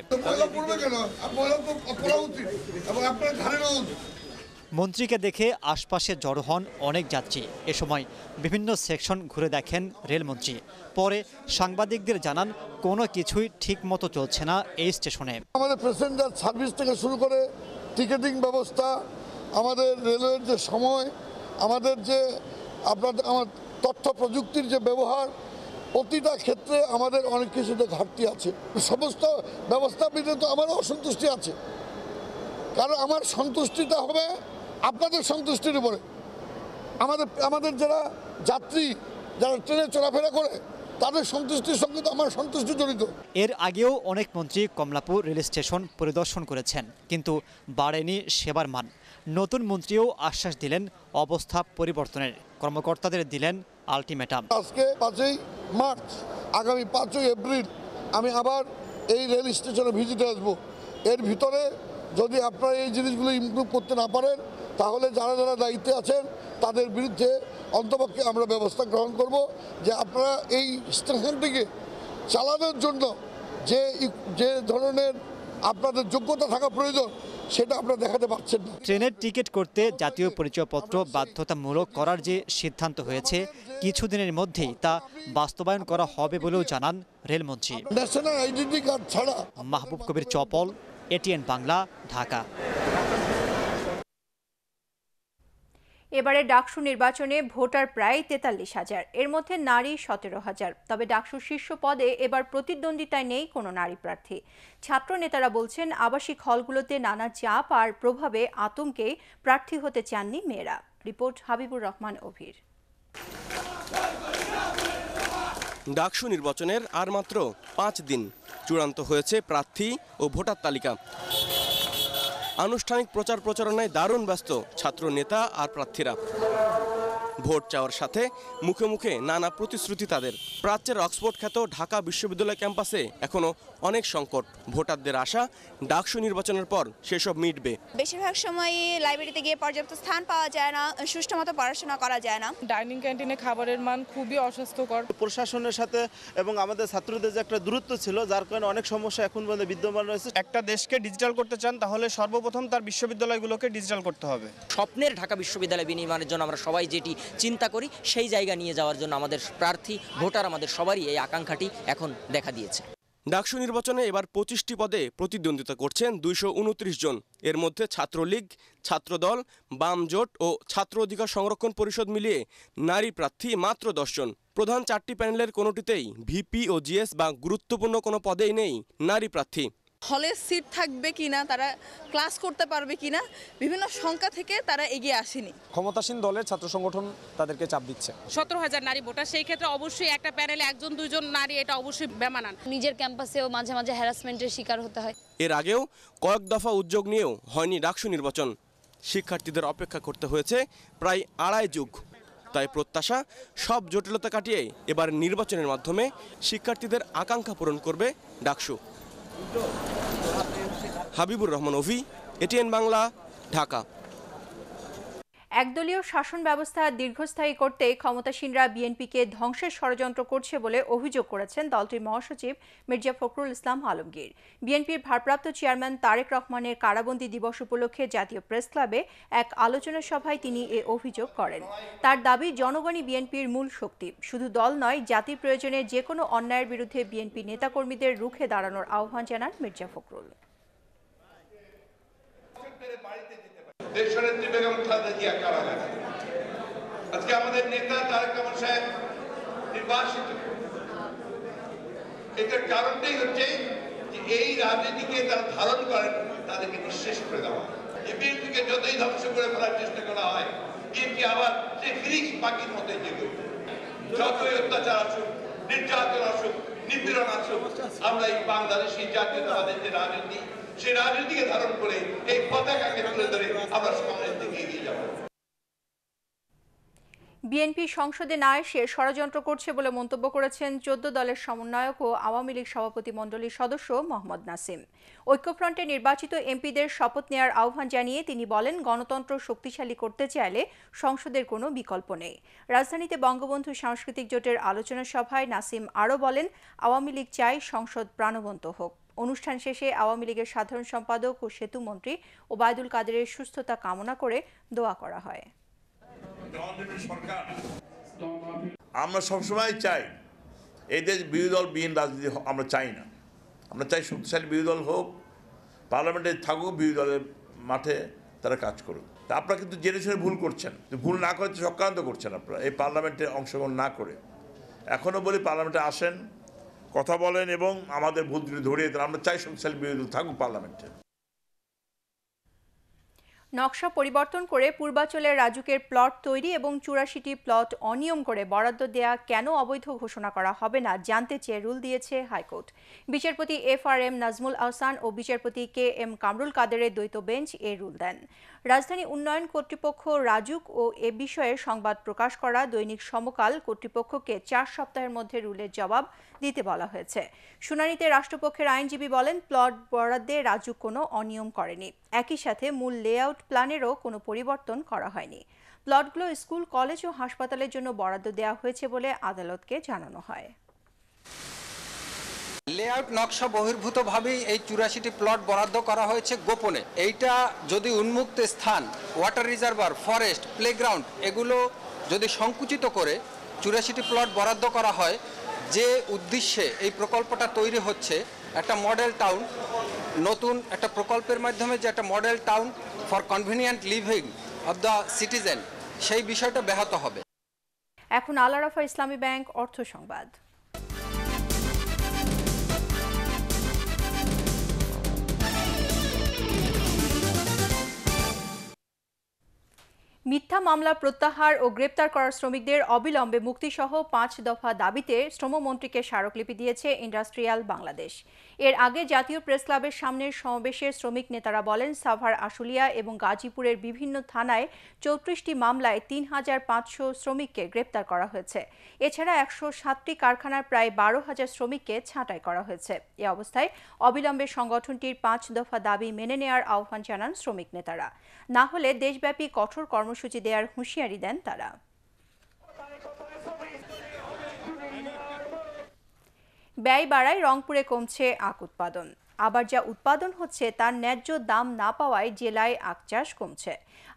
মন্ত্রীকে দেখে আশপাশে জড়ো হন অনেক যাত্রী। এ সময় বিভিন্ন সেকশন ঘুরে দেখেন রেলমন্ত্রী। পরে সাংবাদিকদের জানান কোনো কিছুই ঠিক মতো চলছে না এই স্টেশনে। আমাদের প্যাসেঞ্জার সার্ভিস থেকে শুরু করে টিকেটিং ব্যবস্থা, আমাদের রেলওয়ের যে সময়, আমাদের যে আমার তথ্য প্রযুক্তির যে ব্যবহার, প্রতিটা ক্ষেত্রে আমাদের অনেক কিছুতে ঘাটতি আছে। সমস্ত ব্যবস্থাবিদে তো আমারও অসন্তুষ্টি আছে, কারণ আমার সন্তুষ্টিটা হবে আপনাদের সন্তুষ্টির উপরে। আমাদের যারা যাত্রী, যারা ট্রেনে চলাফেরা করে, তাদের সন্তুষ্টির সঙ্গে তো আমার সন্তুষ্টি জড়িত। এর আগেও অনেক মন্ত্রী কমলাপুর রেল স্টেশন পরিদর্শন করেছেন, কিন্তু বাড়েনি সেবার মান। নতুন মন্ত্রীও আশ্বাস দিলেন অবস্থা পরিবর্তনের। কর্মকর্তাদের দিলেন আলটিমেটাম। আজকে 5ই মার্চ, আগামী 5ই এপ্রিল আমি আবার এই রেল স্টেশনে ভিজিটে আসবো। এর ভিতরে যদি আপনারা এই জিনিসগুলো ইমপ্রুভ করতে না পারেন, তাহলে যারা যারা দায়িত্বে আছেন তাদের বিরুদ্ধে অন্তপক্ষে আমরা ব্যবস্থা গ্রহণ করব, যে আপনারা এই স্টেশনটিকে চালানোর জন্য যে ধরনের আপনাদের যোগ্যতা থাকা প্রয়োজন, সেটা আপনারা দেখাতে পারছেন না। ট্রেনের টিকিট করতে জাতীয় পরিচয়পত্র বাধ্যতামূলক করার যে সিদ্ধান্ত হয়েছে, কিছুদিনের মধ্যেই তা বাস্তবায়ন করা হবে বলেও জানান রেলমন্ত্রী। ন্যাশনাল আইডেন্টি কার্ড ছাড়া। মাহবুব কবির চপল, এটিএন বাংলা, ঢাকা। এবারে ডাকসু নির্বাচনে ভোটার প্রায় 43,000, এর মধ্যে নারী 17,000। তবে ডাকসু শীর্ষ পদে এবার প্রতিদ্বন্দ্বিতায় নেই কোনো নারী প্রার্থী। ছাত্র নেতারা বলছেন আবাসিক হলগুলোতে নানা চাপ আর প্রভাবে আতঙ্কে প্রার্থী হতে চাননি মেয়েরা। রিপোর্ট হাবিবুর রহমান অভির। ডাকসু নির্বাচনের আর মাত্র 5 দিন, চূড়ান্ত হয়েছে প্রার্থী ও ভোটার তালিকা। আনুষ্ঠানিক প্রচার প্রচারণায় দারুণ ব্যস্ত ছাত্র নেতা আর প্রার্থীরা। ভোট চাওয়ার সাথে মুখে মুখে নানা প্রতিশ্রুতি তাদের। প্রাচ্যের অক্সফোর্ড খ্যাত ঢাকা বিশ্ববিদ্যালয় ক্যাম্পাসে এখনো অনেক সংকট। ভোটারদের আশা ডাকসু নির্বাচনের পর সেসব মিটবে। বেশিরভাগ সময়ই লাইব্রেরিতে গিয়ে পর্যাপ্ত স্থান পাওয়া যায় না, সুষ্ঠু মতো পড়াশোনা করা যায় না। ডাইনিং ক্যান্টিনে খাবারের মান খুবই অস্বাস্থ্যকর। প্রশাসনের সাথে এবং আমাদের ছাত্রদের যে একটা দূরত্ব ছিল, যার কারণে অনেক সমস্যা এখন পর্যন্ত বিদ্যমান রয়েছে। একটা দেশকে ডিজিটাল করতে চান, তাহলে সর্বপ্রথম তার বিশ্ববিদ্যালয়গুলোকে ডিজিটাল করতে হবে। স্বপ্নের ঢাকা বিশ্ববিদ্যালয় বিনির্মাণের জন্য আমরা সবাই যেটি চিন্তা করি, সেই জায়গা নিয়ে যাওয়ার জন্য আমাদের প্রার্থী, ভোটার, আমাদের সবারই এই আকাঙ্ক্ষাটি এখন দেখা দিয়েছে। ডাকসু নির্বাচনে এবার 25টি পদে প্রতিদ্বন্দ্বিতা করছেন 229 জন। এর মধ্যে ছাত্রলীগ, ছাত্রদল, বাম জোট ও ছাত্র অধিকার সংরক্ষণ পরিষদ মিলিয়ে নারী প্রার্থী মাত্র 10 জন। প্রধান 4টি প্যানেলের কোনোটিতেই ভিপি ও জিএস বা গুরুত্বপূর্ণ কোনো পদেই নেই নারী প্রার্থী। হলে সিট থাকবে কিনা, তারা ক্লাস করতে পারবে কিনা, বিভিন্ন সংখ্যা থেকে তারা এগিয়ে আসেনি। ক্ষমতাসীন দলের ছাত্র সংগঠন তাদেরকে চাপ দিচ্ছে। 17,000 নারী ভোটার, সেই ক্ষেত্রে অবশ্যই একটা প্যানেলে 1-2 নারী, এটা অবশ্যই বেমানান। নিজের ক্যাম্পাসেও মাঝে মাঝে হ্যারাসমেন্টের শিকার হতে হয়। এর আগেও কয়েক দফা উদ্যোগ নিয়েও হয়নি ডাকসু নির্বাচন। শিক্ষার্থীদের অপেক্ষা করতে হয়েছে প্রায় 2.5 যুগ। তাই প্রত্যাশা, সব জটিলতা কাটিয়ে এবার নির্বাচনের মাধ্যমে শিক্ষার্থীদের আকাঙ্ক্ষা পূরণ করবে ডাকসু। হাবিবুর রহমান অভি, এটিএন বাংলা, ঢাকা। একদলীয় শাসন ব্যবস্থা দীর্ঘস্থায়ী করতে ক্ষমতাসীনরা বিএনপিকে ধ্বংসের ষড়যন্ত্র করছে বলে অভিযোগ করেছেন দলটির মহাসচিব মির্জা ফখরুল ইসলাম আলমগীর। বিএনপির ভারপ্রাপ্ত চেয়ারম্যান তারেক রহমানের কারাবন্দী দিবস উপলক্ষে জাতীয় প্রেস ক্লাবে এক আলোচনা সভায় তিনি এ অভিযোগ করেন। তার দাবি, জনগণই বিএনপির মূল শক্তি। শুধু দল নয়, জাতির প্রয়োজনে যে কোনো অন্যায়ের বিরুদ্ধে বিএনপি নেতাকর্মীদের রুখে দাঁড়ানোর আহ্বান জানান মির্জা ফখরুল। দেশনেত্রী বেগম খালেদা জিয়া কারাগারে, আজকে আমাদের নেতা তারেক রহমান সাহেব নির্বাসিত। এটার কারণটাই হচ্ছে যে এই রাজনীতিকে তারা ধারণ করেন, তাদেরকে নিঃশেষ করে দেওয়া। যে বিএনপিকে যতই ধ্বংস করে ফেলার চেষ্টা করা হয়, বিএনপি আবার সেই ফিরিক্স পাখির মতো জেগে, যতই অত্যাচার আসুক, নির্যাতন আসুক, নিপীড়ন আসুক, আমরা এই বাংলাদেশি জাতীয়তাবাদের যে রাজনীতি, সেই রাজনীতিকে ধারণ করে এই পতাকাকে তুলে ধরে আমরা সামনের দিকে এগিয়ে যাব। বিএনপি সংসদে না এসে ষড়যন্ত্র করছে বলে মন্তব্য করেছেন 14 দলের সমন্বয়ক ও আওয়ামী লীগ সভাপতিমণ্ডলীর সদস্য মোহাম্মদ নাসিম। ঐক্যফ্রন্টে নির্বাচিত এমপিদের শপথ নেওয়ার আহ্বান জানিয়ে তিনি বলেন, গণতন্ত্র শক্তিশালী করতে চাইলে সংসদের কোনো বিকল্প নেই। রাজধানীতে বঙ্গবন্ধু সাংস্কৃতিক জোটের আলোচনা সভায় নাসিম আরও বলেন, আওয়ামী লীগ চায় সংসদ প্রাণবন্ত হোক। অনুষ্ঠান শেষে আওয়ামী লীগের সাধারণ সম্পাদক ও সেতুমন্ত্রী ওবায়দুল কাদেরের সুস্থতা কামনা করে দোয়া করা হয়। আমরা সবসময় চাই এই দেশ বিরোধী দল বিহীন রাজনীতি আমরা চাই না। আমরা চাই শক্তিশালী বিরোধী দল হোক, পার্লামেন্টে থাকুক, বিরোধী দলের মাঠে তারা কাজ করুক। তা আপনারা কিন্তু জেনে শুনে ভুল করছেন, ভুল না করে চক্রান্ত করছেন আপনারা এই পার্লামেন্টে অংশগ্রহণ না করে। এখনও বলি পার্লামেন্টে আসেন, কথা বলেন এবং আমাদের ভুল ধরিয়ে দেন। আমরা চাই শক্তিশালী বিরোধী দল থাকুক পার্লামেন্টে। নকশা পরিবর্তন করে পূর্বাঞ্চলের রাজুকের প্লট তৈরি এবং 84টি প্লট অনিয়ম করে বরাদ্দ দেয়া কেন অবৈধ ঘোষণা করা হবে না জানতে চেয়ে রুল দিয়েছে হাইকোর্ট। বিচারপতি FRM নাজমুল আহসান ও বিচারপতি KM কামরুল কাদেরের দ্বৈত বেঞ্চ এ রুল দেন। রাজধানী উন্নয়ন কর্তৃপক্ষ রাজুক ও এ বিষয়ে সংবাদ প্রকাশ করা দৈনিক সমকাল কর্তৃপক্ষকে 4 সপ্তাহের মধ্যে রুলের জবাব দিতে বলা হয়েছে। শুনানিতে রাষ্ট্রপক্ষের আইনজীবী বলেন, প্লট বরাদ্দে রাজুক কোনো অনিয়ম করেনি। একই সাথে মূল লেআউট প্ল্যানেরও কোনো পরিবর্তন করা হয়নি। প্লটগুলো স্কুল, কলেজ ও হাসপাতালের জন্য বরাদ্দ দেওয়া হয়েছে বলে আদালতকে জানানো হয়। লেআউট নকশা বহির্ভূতভাবেই এই 84টি প্লট বরাদ্দ করা হয়েছে গোপনে। এইটা যদি উন্মুক্ত স্থান, ওয়াটার রিজার্ভার, ফরেস্ট, প্লেগ্রাউন্ড এগুলো যদি সংকুচিত করে 84টি প্লট বরাদ্দ করা হয়, যে উদ্দেশ্যে এই প্রকল্পটা তৈরি হচ্ছে, একটা মডেল টাউন, নতুন একটা প্রকল্পের মাধ্যমে যে একটা model town for convenient living of the citizen, সেই বিষয়টা ব্যাহত হবে। এখন আল আরাফা ইসলামী ব্যাংক অর্থ সংবাদ। মিথ্যা মামলা প্রত্যাহার ও গ্রেপ্তার করা শ্রমিকদের অবিলম্বে মুক্তিসহ 5 দফা দাবিতে শ্রমমন্ত্রীকে স্মারকলিপি দিয়েছে ইন্ডাস্ট্রিয়াল বাংলাদেশ। এর আগে জাতীয় প্রেস ক্লাবের সামনের সমাবেশে শ্রমিক নেতারা বলেন, সাভার, আশুলিয়া এবং গাজীপুরের বিভিন্ন থানায় 34টি মামলায় 3500 শ্রমিককে গ্রেপ্তার করা হয়েছে। এছাড়া 107টি কারখানার প্রায় 12,000 শ্রমিককে ছাঁটাই করা হয়েছে। এ অবস্থায় অবিলম্বে সংগঠনটির 5 দফা দাবি মেনে নেওয়ার আহ্বান জানান শ্রমিক নেতারা। না হলে দেশব্যাপী কঠোর কর্মসূচি দেওয়ার হুঁশিয়ারি দেন তারা। ব্যয় বাড়ায় রংপুরে কমছে আখ উৎপাদন। আবার যা উৎপাদন হচ্ছে তার ন্যায্য দাম না পাওয়ায় জেলায় আখ চাষ কমছে।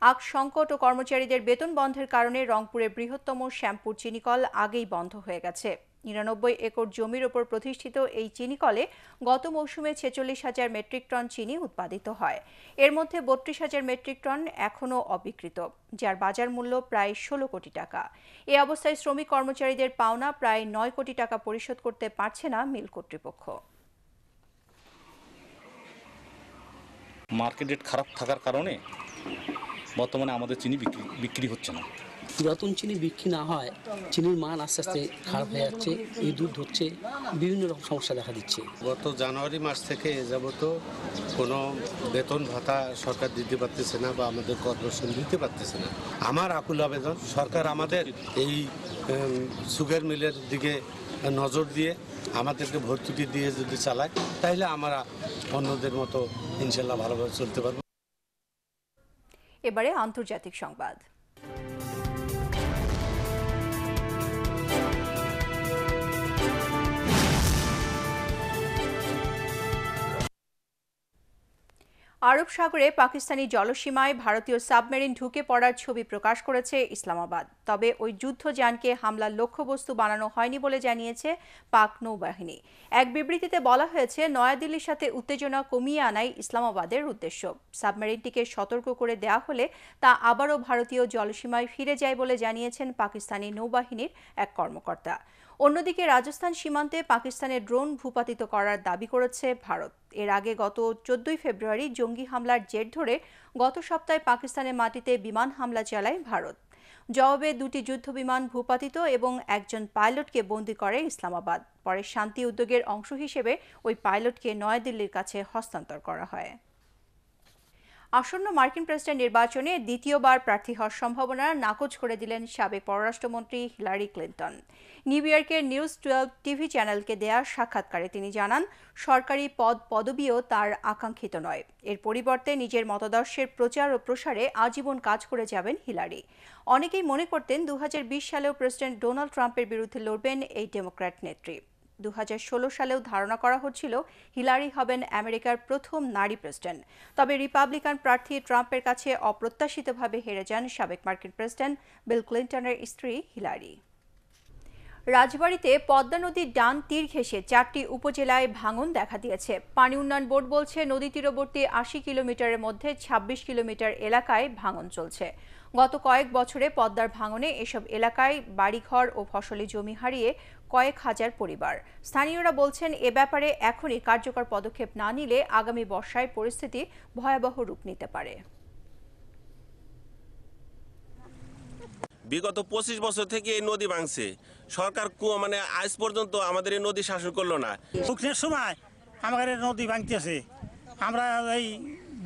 আখ সংকট ও কর্মচারীদের বেতন বন্ধের কারণে রংপুরের বৃহত্তম শ্যামপুর চিনিকল আগেই বন্ধ হয়ে গেছে। 99 একর জমির ওপর প্রতিষ্ঠিত এই চিনিকলে গত মৌসুমে 46,000 মেট্রিক টন চিনি উৎপাদিত হয়। এর মধ্যে 32,000 মেট্রিক টন এখনও অবিকৃত, যার বাজার মূল্য প্রায় 16 কোটি টাকা। এ অবস্থায় শ্রমিক কর্মচারীদের পাওনা প্রায় 9 কোটি টাকা পরিশোধ করতে পারছে না মিল কর্তৃপক্ষ। মার্কেট রেট খারাপ থাকার কারণে বর্তমানে আমাদের চিনি বিক্রি হচ্ছে না। পুরাতন চিনি বিক্রি না হয় চিনির মান আস্তে আস্তে খারাপ হয়ে যাচ্ছে, এই দুধ হচ্ছে, বিভিন্ন রকম সমস্যা দেখা দিচ্ছে। গত জানুয়ারি মাস থেকে এ যাবত কোনো বেতন ভাতা সরকার দিতে পারতেছে না বা আমাদের কর্পোরেশন দিতে পারতেছে না। আমার আকুল আবেদন, সরকার আমাদের এই সুগার মিলের দিকে নজর দিয়ে আমাদেরকে ভর্তুকি দিয়ে যদি চালায়, তাহলে আমরা অন্যদের মতো ইনশাল্লাহ ভালোভাবে চলতে পারবো। এবারে আন্তর্জাতিক সংবাদ। আরব সাগরে পাকিস্তানি জলসীমায় ভারতীয় সাবমেরিন ঢুকে পড়ার ছবি প্রকাশ করেছে ইসলামাবাদ। তবে ওই যুদ্ধযানকে হামলার লক্ষ্যবস্তু বানানো হয়নি বলে জানিয়েছে পাক নৌবাহিনী। এক বিবৃতিতে বলা হয়েছে, নয়াদিল্লির সাথে উত্তেজনা কমিয়ে আনাই ইসলামাবাদের উদ্দেশ্য। সাবমেরিনটিকে সতর্ক করে দেয়া হলে তা আবারও ভারতীয় জলসীমায় ফিরে যায় বলে জানিয়েছেন পাকিস্তানি নৌবাহিনীর এক কর্মকর্তা। অন্যদিকে রাজস্থান সীমান্তে পাকিস্তানের ড্রোন ভূপাতিত করার দাবি করেছে ভারত। এর আগে গত 14 ফেব্রুয়ারি জঙ্গি হামলার জের ধরে গত সপ্তাহে পাকিস্তানের মাটিতে বিমান হামলা চালায় ভারত। জবাবে দুটি যুদ্ধবিমান ভূপাতিত এবং একজন পাইলটকে বন্দী করে ইসলামাবাদ। পরে শান্তি উদ্যোগের অংশ হিসেবে ওই পাইলটকে নয়াদিল্লির কাছে হস্তান্তর করা হয়। আসন্ন মার্কিন প্রেসিডেন্ট নির্বাচনে দ্বিতীয়বার প্রার্থী হওয়ার সম্ভাবনা নাকচ করে দিলেন সাবেক পররাষ্ট্রমন্ত্রী হিলারি ক্লিন্টন। নিউ ইয়র্কের নিউজ 12 টিভি চ্যানেলকে দেয়া সাক্ষাৎকারে তিনি জানান, সরকারি পদবিও তার আকাঙ্ক্ষিত নয়। এর পরিবর্তে নিজের মতাদর্শের প্রচার ও প্রসারে আজীবন কাজ করে যাবেন হিলারি। অনেকেই মনে করতেন 2020 সালেও প্রেসিডেন্ট ডোনাল্ড ট্রাম্পের বিরুদ্ধে লড়বেন এই ডেমোক্র্যাট নেত্রী। 2016 সালেও ধারণা করা হচ্ছিল হিলারি হবেন আমেরিকার প্রথম নারী প্রেসিডেন্ট। তবে রিপাবলিকান প্রার্থী ট্রাম্পের কাছে অপ্রত্যাশিতভাবে হেরে যান সাবেক মার্কিন প্রেসিডেন্ট বিল ক্লিন্টনের স্ত্রী হিলারি। রাজবাড়ীতে পদ্মা নদীর ডান তীর ঘেঁষে 4টি উপজেলায় ভাঙন দেখা দিয়েছে। পানি উন্নয়ন বোর্ড বলছে, নদী তীরবর্তী 80 কিলোমিটারের মধ্যে 26 কিলোমিটার এলাকায় ভাঙন চলছে। গত কয়েক বছরে পদ্মার ভাঙনে এসব এলাকায় বাড়িঘর ও ফসলি জমি হারিয়ে কয়েক হাজার পরিবার। স্থানীয়রা বলছেন, এ ব্যাপারে এখনই কার্যকর পদক্ষেপ না নিলে আগামী বর্ষায় পরিস্থিতি ভয়াবহ রূপ নিতে পারে। বিগত 25 বছর থেকে এই নদী ভাঙছে, সরকার মানে আজ পর্যন্ত আমাদের এই নদী শাসন করলো না। শুকনের সময় আমাদের নদী ভাঙতেছে, আমরা এই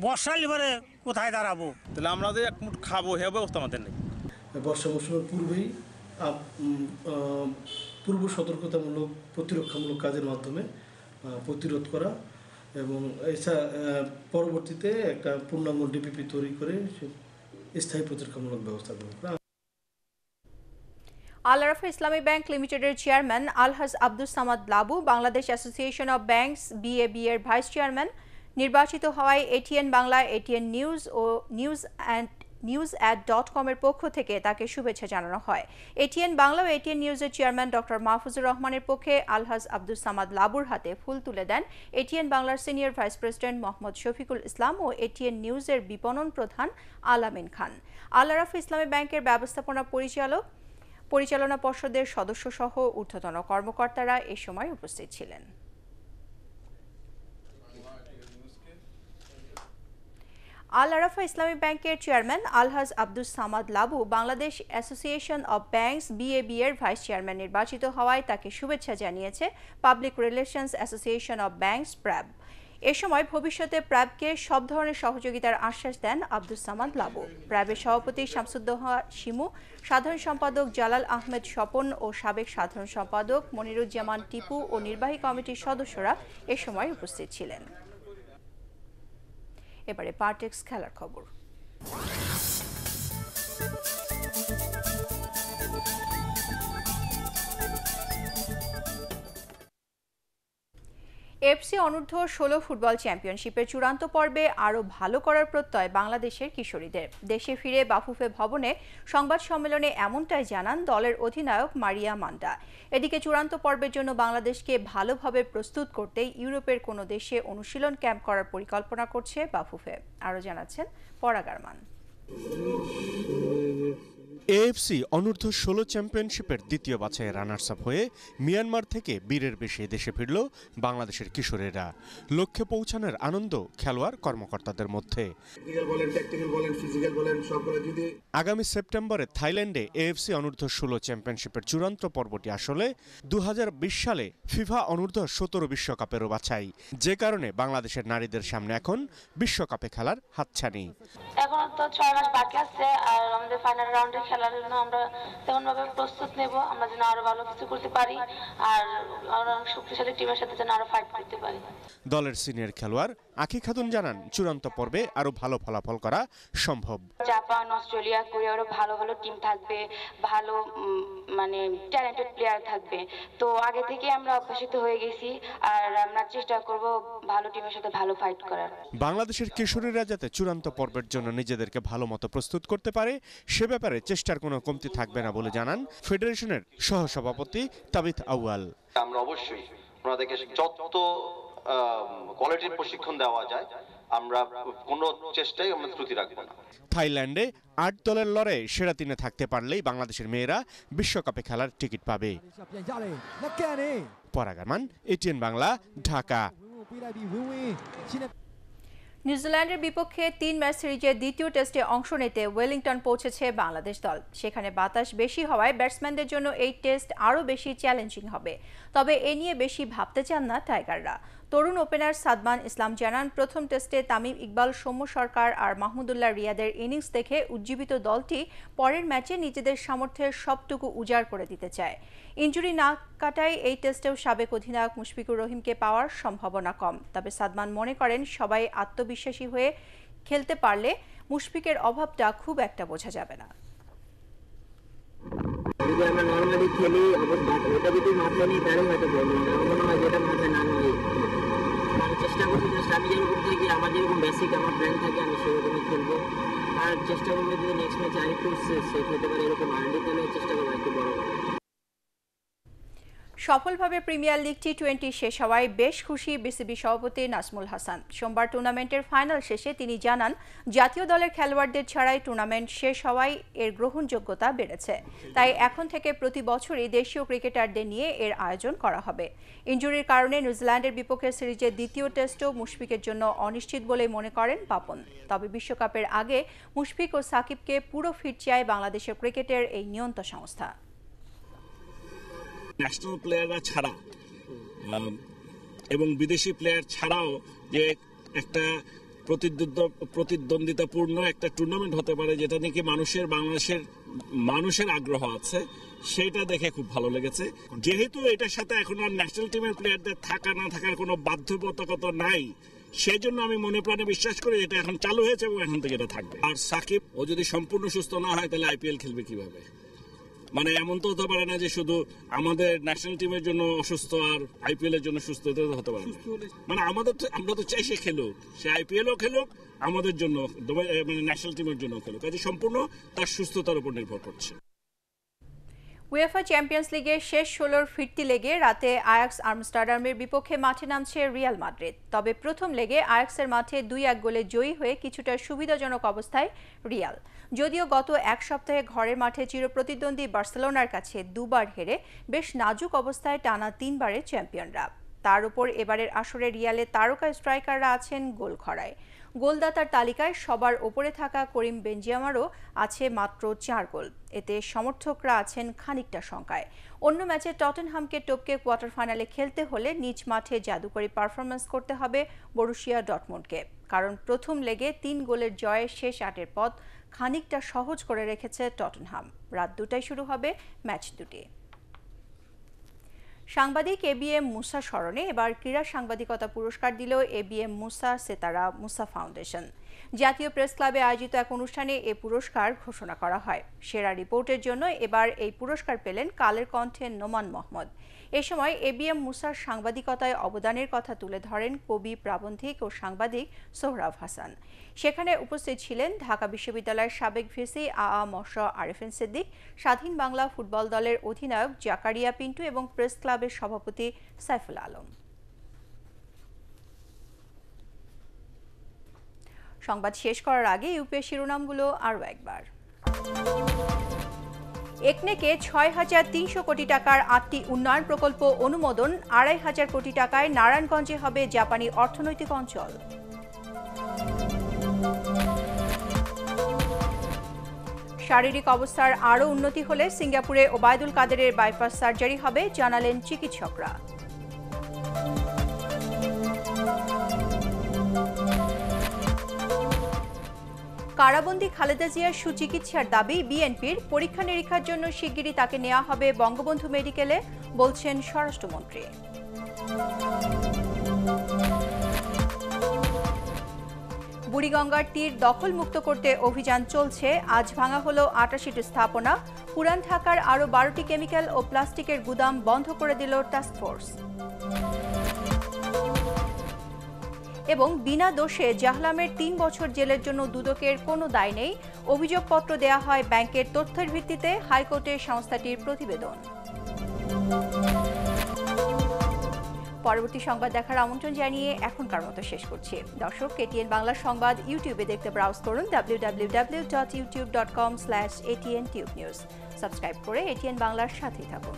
বর্ষার পরে কোথায় দাঁড়াবো? তাহলে আমরা যে এক মুঠ খাবো সে ব্যবস্থা আমাদের নেই। বর্ষা মৌসুমের পূর্বেই পূর্ব সতর্কতামূলক প্রতিরক্ষামূলক কাজের মাধ্যমে প্রতিরোধ করা এবং এছাড়া পরবর্তীতে একটা পূর্ণাঙ্গ ডিপিপি তৈরি করে স্থায়ী প্রতিরক্ষামূলক ব্যবস্থা গ্রহণ। আল আরাফা ইসলামী ব্যাংক লিমিটেডের chairman Alhaj Abdus Samad Labu Bangladesh association of banks BAB এর ভাইস চেয়ারম্যান নির্বাচিত হওয়ায় ATN বাংলা, ATN নিউজ ও news@.com এর পক্ষ থেকে তাকে শুভেচ্ছা জানানো হয়। ATN বাংলা ও ATN নিউজের চেয়ারম্যান ডক্টর মাহফুজুর রহমানের পক্ষে আলহাজ আব্দুস সামাদ লাবুর হাতে ফুল তুলে দেন ATN বাংলার senior vice president Mohammad Shafiqul Islam ও ATN নিউজের বিপণন প্রধান আলামিন খান। আল আরাফা ইসলামী ব্যাংকের ব্যবস্থাপনা পরিচালনা পর্ষদের সদস্য সহ ঊর্ধ্বতন কর্মকর্তারা এ সময় উপস্থিত ছিলেন। আল আরাফা ইসলামী ব্যাংকের chairman Alhaj Abdus Samad Labu Bangladesh association of banks BAB এর ভাইস চেয়ারম্যান নির্বাচিত হওয়ায় তাকে শুভেচ্ছা জানিয়েছে public relations association of banks PRAB। এ সময় ভবিষ্যতে PRABকে সব ধরনের সহযোগিতার আশ্বাস দেন আব্দুস সামাদ লাবু। PRABের সভাপতি শামসুদ্দোহা শিমু, সাধারণ সম্পাদক জালাল আহমেদ স্বপন ও সাবেক সাধারণ সম্পাদক মনিরুজ্জামান টিপু ও নির্বাহী কমিটির সদস্যরা এ সময় উপস্থিত ছিলেন। এবারে পার্টেক্স খেলার খবর। এফসি অনূর্ধ্ব 16 ফুটবল চ্যাম্পিয়নশিপের চূড়ান্ত পর্বে আরও ভালো করার প্রত্যয় বাংলাদেশের কিশোরীদের। দেশে ফিরে বাফুফে ভবনে সংবাদ সম্মেলনে এমনটাই জানান দলের অধিনায়ক মারিয়া মান্ডা। এদিকে চূড়ান্ত পর্বের জন্য বাংলাদেশকে ভালোভাবে প্রস্তুত করতে ইউরোপের কোনো দেশে অনুশীলন ক্যাম্প করার পরিকল্পনা করছে বাফুফে। আরও জানাচ্ছেন পরাগ আরমান। এএফসি অনূর্ধ্ব 16 চ্যাম্পিয়নশিপের দ্বিতীয় বাছাইয়ে রানার্স আপ হয়ে মিয়ানমার থেকে বীরের বেশে দেশে ফিরল বাংলাদেশের কিশোরেরা। লক্ষ্যে পৌঁছানোর আনন্দ খেলোয়াড় কর্মকর্তাদের মধ্যে। আগামী সেপ্টেম্বরে থাইল্যান্ডে এএফসি অনূর্ধ্ব 16 চ্যাম্পিয়নশিপের চূড়ান্ত পর্বটি আসলে 2020 সালে ফিফা অনূর্ধ্ব 17 বিশ্বকাপেরও বাছাই, যে কারণে বাংলাদেশের নারীদের সামনে এখন বিশ্বকাপে খেলার হাতছানি। এখন তো 6 মাস বাকি আছে, আর আমাদের ফাইনাল রাউন্ডে খেলার জন্য আমরা তেমনভাবে প্রস্তুত নেব, আমরা যেন আরো ভালো কিছু করতে পারি আর আরো শক্তিশালী টিমের সাথে যেন আরো ফাইট করতে পারি। দলের সিনিয়র খেলোয়াড় আঁখি খাতুন জানান, চূড়ান্ত পর্বে আরো ভালো ফলাফল করা সম্ভব। জাপান, অস্ট্রেলিয়া, কোরিয়ারও ভালো ভালো টিম থাকবে, ভালো মানে ট্যালেন্টেড প্লেয়ার থাকবে। তো আগে থেকে আমরা অভ্যসিত হয়ে গেছি আর আমরা চেষ্টা করব ভালো টিমের সাথে ভালো ফাইট করার। বাংলাদেশের কিশোরীরা যাতে চূড়ান্ত পর্বের জন্য নিজেদেরকে ভালো মতো প্রস্তুত করতে পারে সে ব্যাপারে চেষ্টার কোনো কমতি থাকবে না বলে জানান ফেডারেশনের সহসভাপতি তাবিথ আউয়াল। আমরা অবশ্যই ওনাদেরকে যত কোয়ালিটির প্রশিক্ষণ দেওয়া যায় আমরা কোনো চেষ্টায় আমরা ত্রুটি রাখবো না। থাইল্যান্ডে 8 দলের লড়াইয়ে সেরা 3-এ থাকতে পারলেই বাংলাদেশের মেয়েরা বিশ্বকাপে খেলার টিকিট পাবে। পরাগ আরমান, এটিএন বাংলা, ঢাকা। নিউজিল্যান্ডের বিপক্ষে 3 ম্যাচ সিরিজের দ্বিতীয় টেস্টে অংশ নিতে ওয়েলিংটন পৌঁছেছে বাংলাদেশ দল। সেখানে বাতাস বেশি হওয়ায় ব্যাটসম্যানদের জন্য এই টেস্ট আরও বেশি চ্যালেঞ্জিং হবে। তবে এ নিয়ে বেশি ভাবতে চান না টাইগাররা। তরুণ ওপেনার সাদমান ইসলাম জানান, প্রথম টেস্টে তামিম ইকবাল, সৌম্য সরকার আর মাহমুদুল্লাহ রিয়াদের ইনিংস দেখে উজ্জীবিত দলটি পরের ম্যাচে নিজেদের সামর্থ্যের সবটুকু উজাড় করে দিতে চায়। ইনজুরি না কাটায় এই টেস্টেও সাবেক অধিনায়ক মুশফিকুর রহিমকে পাওয়ার সম্ভাবনা কম। তবে সাদমান মনে করেন, সবাই আত্মবিশ্বাসী হয়ে খেলতে পারলে মুশফিকের অভাবটা খুব একটা বোঝা যাবে না। যদি আমরা নর্মালি খেলি ওটা যদি মাথায় নিই তাহলে হয়তো প্রবলেম। আমার মনে হয় যেটা মাথায় না নিয়ে আমি চেষ্টা করবো জাস্ট আমি যেরকম থেকে আমার যেরকম বেসিক আমার প্ল্যান থাকে আমি সেরকমই খেলবো। আর চেষ্টা করবো যদি নেক্সট ম্যাচে আরেকটু সেট হতে পারে এরকম আর্লি তাহলে চেষ্টা করবো একটু বড়। সফলভাবে প্রিমিয়ার লিগ টি-20 শেষ হওয়ায় বেশ খুশি বিসিবি সভাপতি নাজমুল হাসান। সোমবার টুর্নামেন্টের ফাইনাল শেষে তিনি জানান, জাতীয় দলের খেলোয়াড়দের ছাড়াই টুর্নামেন্ট শেষ হওয়ায় এর গ্রহণযোগ্যতা বেড়েছে। তাই এখন থেকে প্রতি বছরই দেশীয় ক্রিকেটারদের নিয়ে এর আয়োজন করা হবে। ইনজুরির কারণে নিউজিল্যান্ডের বিপক্ষে সিরিজের দ্বিতীয় টেস্টও মুশফিকের জন্য অনিশ্চিত বলে মনে করেন পাপন। তবে বিশ্বকাপের আগে মুশফিক ও সাকিবকে পুরো ফিট চায় বাংলাদেশের ক্রিকেটের এই নিয়ন্ত্রণ সংস্থা। ন্যাশনাল প্লেয়াররা ছাড়া এবং বিদেশি প্লেয়ার ছাড়াও যে একটা প্রতিদ্বন্দ্বিতাপূর্ণ একটা টুর্নামেন্ট হতে পারে, যেটা নাকি বাংলাদেশের মানুষের আগ্রহ আছে, সেটা দেখে খুব ভালো লেগেছে। যেহেতু এটার সাথে এখন আর ন্যাশনাল টিমের প্লেয়ারদের থাকা না থাকার কোনো বাধ্যবাধকতা নাই, সেই জন্য আমি মনে প্রাণে বিশ্বাস করি এটা এখন চালু হয়েছে এবং এখন থেকে এটা থাকবে। আর সাকিব ও যদি সম্পূর্ণ সুস্থ না হয় তাহলে আইপিএল খেলবে কিভাবে? মানে এমন তো হতে পারে না যে শুধু আমাদের ন্যাশনাল টিমের জন্য অসুস্থ আর আইপিএল এর জন্য সুস্থ হতে পারে না। মানে আমরা তো চাই সে খেলুক, সে আইপিএলও খেলুক, আমাদের জন্য মানে ন্যাশনাল টিমের জন্য খেলুক। কাজে সম্পূর্ণ তার সুস্থতার উপর নির্ভর করছে। উয়েফা চ্যাম্পিয়ন্স লিগের শেষ 16র ফিরতি লেগে রাতে আয়াক্স আমস্টারডামের বিপক্ষে মাঠে নামছে রিয়াল মাদ্রিদ। তবে প্রথম লেগে আয়াক্সের মাঠে 2-1 গোলে জয়ী হয়ে কিছুটা সুবিধাজনক অবস্থায় রিয়াল। যদিও গত এক সপ্তাহে ঘরের মাঠে চিরপ্রতিদ্বন্দ্বী বার্সেলোনার কাছে দুবার হেরে বেশ নাজুক অবস্থায় টানা 3 বারের চ্যাম্পিয়নরা। তার উপর এবারের আসরে রিয়ালের তারকা স্ট্রাইকাররা আছেন গোল খরায়। গোলদাতার তালিকায় সবার ওপরে থাকা করিম বেনজেমারও আছে মাত্র 4 গোল। এতে সমর্থকরা আছেন খানিকটা শঙ্কায়। অন্য ম্যাচে টটেনহামকে টপকে কোয়ার্টার ফাইনালে খেলতে হলে নিজ মাঠে জাদুকরী পারফরম্যান্স করতে হবে বরুশিয়া ডর্টমুন্ডকে। কারণ প্রথম লেগে 3 গোলের জয়ে শেষ 8-এর পথ খানিকটা সহজ করে রেখেছে টটেনহাম। রাত 2টায় শুরু হবে ম্যাচ দুটি। সাংবাদিক এবিএম মুসা স্মরণে এবার ক্রীড়া সাংবাদিকতা পুরস্কার দিল এবিএম মুসা সেতারা মুসা ফাউন্ডেশন। জাতীয় প্রেস ক্লাবে আয়োজিত এক অনুষ্ঠানে এ পুরস্কার ঘোষণা করা হয়। সেরা রিপোর্টের জন্য এবার এই পুরস্কার পেলেন কালের কণ্ঠে নোমান মোহাম্মদ। এ সময় এবিএম মুসার সাংবাদিকতায় অবদানের কথা তুলে ধরেন কবি, প্রাবন্ধিক ও সাংবাদিক সোহরাব হাসান। সেখানে উপস্থিত ছিলেন ঢাকা বিশ্ববিদ্যালয়ের সাবেক ভিসি মশ আরেফিন সিদ্দিক, স্বাধীন বাংলা ফুটবল দলের অধিনায়ক জাকারিয়া পিন্টু এবং প্রেস ক্লাবের সভাপতি সাইফুল আলম। সংবাদ শেষ করার আগে ইউপিএ শিরোনামগুলো আরও একবার। একনেকে 6,300 কোটি টাকার 8টি উন্নয়ন প্রকল্প অনুমোদন, 2,500 কোটি টাকায় নারায়ণগঞ্জে হবে জাপানি অর্থনৈতিক অঞ্চল। শারীরিক অবস্থার আরও উন্নতি হলে সিঙ্গাপুরে ওবায়দুল কাদেরের বাইপাস সার্জারি হবে, জানালেন চিকিৎসকরা। কারাবন্দী খালেদা জিয়ার সুচিকিৎসার দাবি বিএনপির। পরীক্ষা নিরীক্ষার জন্য শিগগিরই তাকে নেওয়া হবে বঙ্গবন্ধু মেডিকেলে, বলছেন স্বরাষ্ট্রমন্ত্রী। বুড়িগঙ্গার তীর দখলমুক্ত করতে অভিযান চলছে। আজ ভাঙা হলো 88টি স্থাপনা। পুরান ঢাকার আরও 12টি কেমিক্যাল ও প্লাস্টিকের গুদাম বন্ধ করে দিল টাস্কফোর্স। এবং বিনা দোষে জাহলামের 3 বছর জেলের জন্য দুদকের কোনো দায় নেই। অভিযোগপত্র দেয়া হয় ব্যাংকের তথ্যের ভিত্তিতে, হাইকোর্টে সংস্থাটির প্রতিবেদন। পরবর্তী সংবাদ দেখার আমন্ত্রণ জানিয়ে এখনকার মতো শেষ করছি। দর্শক, এটিএন বাংলা সংবাদ ইউটিউবে দেখতে ব্রাউজ করুন www.youtube.com/ATN Tube News। সাবস্ক্রাইব করে এটিএন বাংলার সাথেই থাকুন।